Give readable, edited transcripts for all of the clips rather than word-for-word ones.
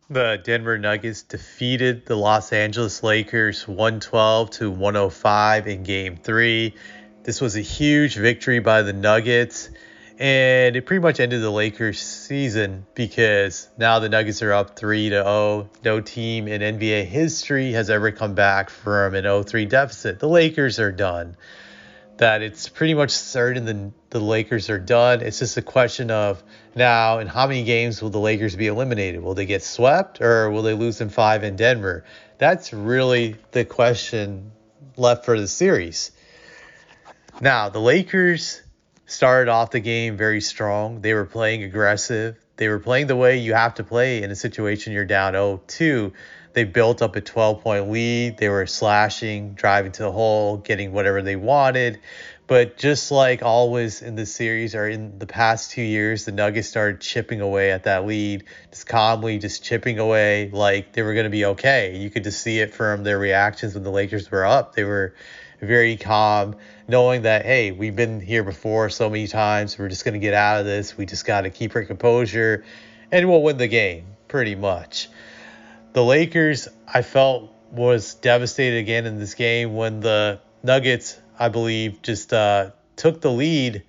The Denver Nuggets defeated the Los Angeles Lakers 112 to 105 in game 3. This was a huge victory by the Nuggets, and it pretty much ended the Lakers season because now the Nuggets are up 3 to 0. No team in NBA history has ever come back from an 0-3 deficit. The Lakers are done. That it's pretty much certain the Lakers are done. It's just a question of now, in how many games will the Lakers be eliminated? Will they get swept or will they lose in 5 in Denver? That's really the question left for the series. Now, the Lakers started off the game very strong. They were playing aggressive. They were playing the way you have to play in a situation you're down 0-2. They built up a 12-point lead. They were slashing, driving to the hole, getting whatever they wanted. But just like always in this series or in the past 2 years, the Nuggets started chipping away at that lead, just calmly just chipping away like they were going to be okay. You could just see it from their reactions when the Lakers were up. They were very calm, knowing that, hey, we've been here before so many times. We're just going to get out of this. We just got to keep our composure and we'll win the game pretty much. The Lakers, I felt, was devastated again in this game when the Nuggets, I believe, just took the lead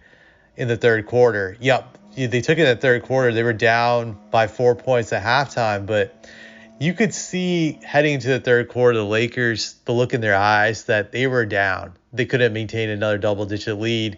in the third quarter. Yep, they took it in the third quarter. They were down by 4 points at halftime, but you could see heading into the third quarter, the Lakers, the look in their eyes that they were down. They couldn't maintain another double-digit lead.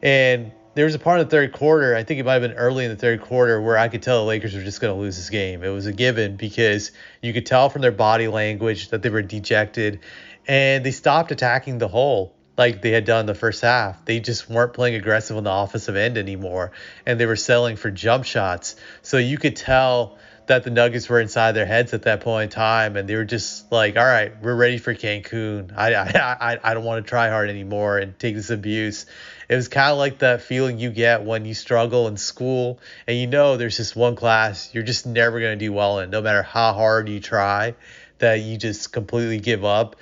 And there was a part of the third quarter, I think it might have been early in the third quarter, where I could tell the Lakers were just going to lose this game. It was a given because you could tell from their body language that they were dejected, and they stopped attacking the hole like they had done in the first half. They just weren't playing aggressive on the offensive end anymore, and they were settling for jump shots. So you could tell that the Nuggets were inside their heads at that point in time, and they were just like, all right, we're ready for Cancun. I don't want to try hard anymore and take this abuse. It was kind of like that feeling you get when you struggle in school and you know there's just one class you're just never going to do well in, no matter how hard you try, that you just completely give up.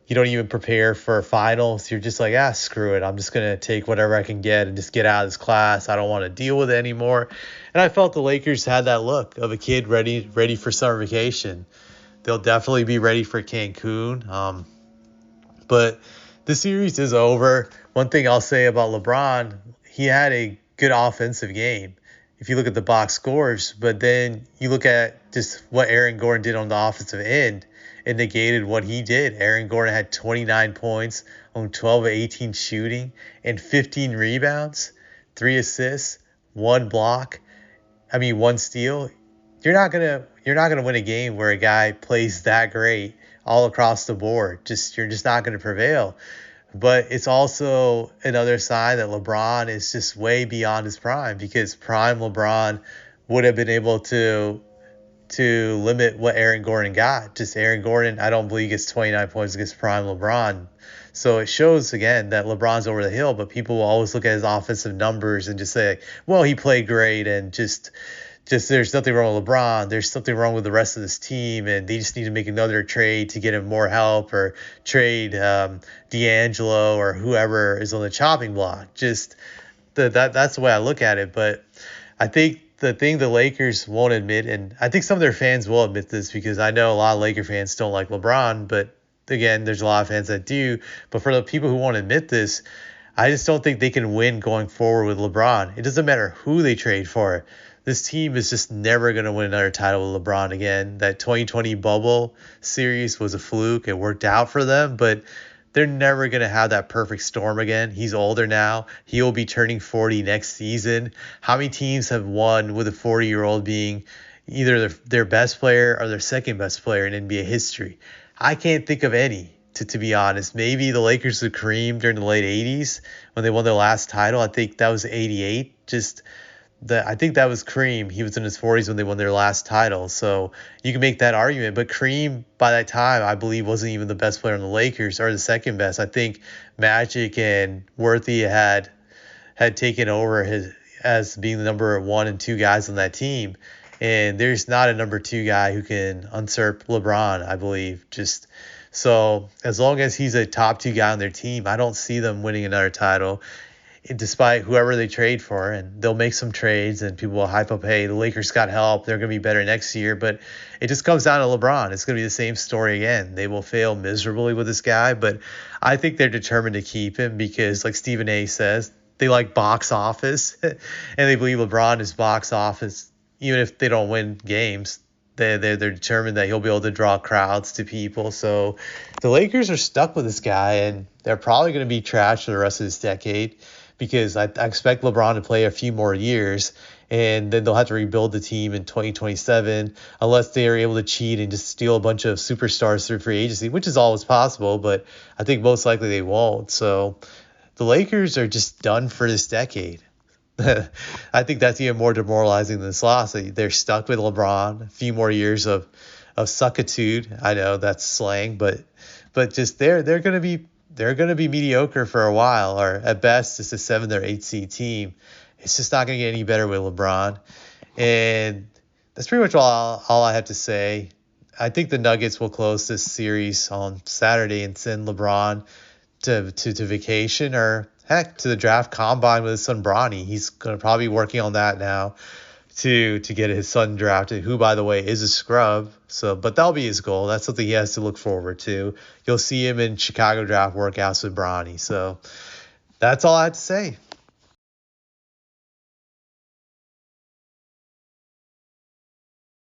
You don't even prepare for finals. You're just like, screw it. I'm just going to take whatever I can get and just get out of this class. I don't want to deal with it anymore. And I felt the Lakers had that look of a kid ready for summer vacation. They'll definitely be ready for Cancun. But the series is over. One thing I'll say about LeBron, he had a good offensive game if you look at the box scores, but then you look at just what Aaron Gordon did on the offensive end, it negated what he did. Aaron Gordon had 29 points on 12 of 18 shooting and 15 rebounds, 3 assists, 1 block. I mean, 1 steal. You're not gonna win a game where a guy plays that great all across the board. You're just not gonna prevail. But it's also another sign that LeBron is just way beyond his prime, because prime LeBron would have been able to limit what Aaron Gordon got. Just Aaron Gordon, I don't believe he gets 29 points against prime LeBron. So it shows again that LeBron's over the hill, but people will always look at his offensive numbers and just say, well, he played great and just there's nothing wrong with LeBron. There's something wrong with the rest of this team, and they just need to make another trade to get him more help, or trade D'Angelo or whoever is on the chopping block. That's the way I look at it. But I think the thing the Lakers won't admit, and I think some of their fans will admit this, because I know a lot of Laker fans don't like LeBron, but again, there's a lot of fans that do. But for the people who won't admit this, I just don't think they can win going forward with LeBron. It doesn't matter who they trade for. This team is just never going to win another title with LeBron again. That 2020 bubble series was a fluke. It worked out for them, but they're never going to have that perfect storm again. He's older now. He will be turning 40 next season. How many teams have won with a 40-year-old being either their best player or their second best player in NBA history? I can't think of any, to be honest. Maybe the Lakers with Kareem during the late 80s when they won their last title. I think that was 88. I think that was Kareem. He was in his 40s when they won their last title. So you can make that argument. But Kareem, by that time, I believe, wasn't even the best player on the Lakers, or the second best. I think Magic and Worthy had taken over as being the number 1 and 2 guys on that team. And there's not a number 2 guy who can usurp LeBron, I believe. So as long as he's a top 2 guy on their team, I don't see them winning another title. despite whoever they trade for. And they'll make some trades and people will hype up, hey, the Lakers got help. They're going to be better next year. But it just comes down to LeBron. It's going to be the same story again. They will fail miserably with this guy. But I think they're determined to keep him because, like Stephen A says, they like box office and they believe LeBron is box office. Even if they don't win games, they're determined that he'll be able to draw crowds to people. So the Lakers are stuck with this guy, and they're probably going to be trashed for the rest of this decade because I expect LeBron to play a few more years, and then they'll have to rebuild the team in 2027 unless they are able to cheat and just steal a bunch of superstars through free agency, which is always possible, but I think most likely they won't. So the Lakers are just done for this decade. I think that's even more demoralizing than this loss. They're stuck with LeBron, a few more years of suckitude. I know that's slang, but just they're gonna be mediocre for a while, or at best it's a 7th or 8th seed team. It's just not gonna get any better with LeBron, and that's pretty much all I have to say. I think the Nuggets will close this series on Saturday and send LeBron to vacation, or heck, to the draft combine with his son Bronny. He's going to probably be working on that now to get his son drafted, who, by the way, is a scrub. So, but that'll be his goal. That's something he has to look forward to. You'll see him in Chicago draft workouts with Bronny. So that's all I have to say.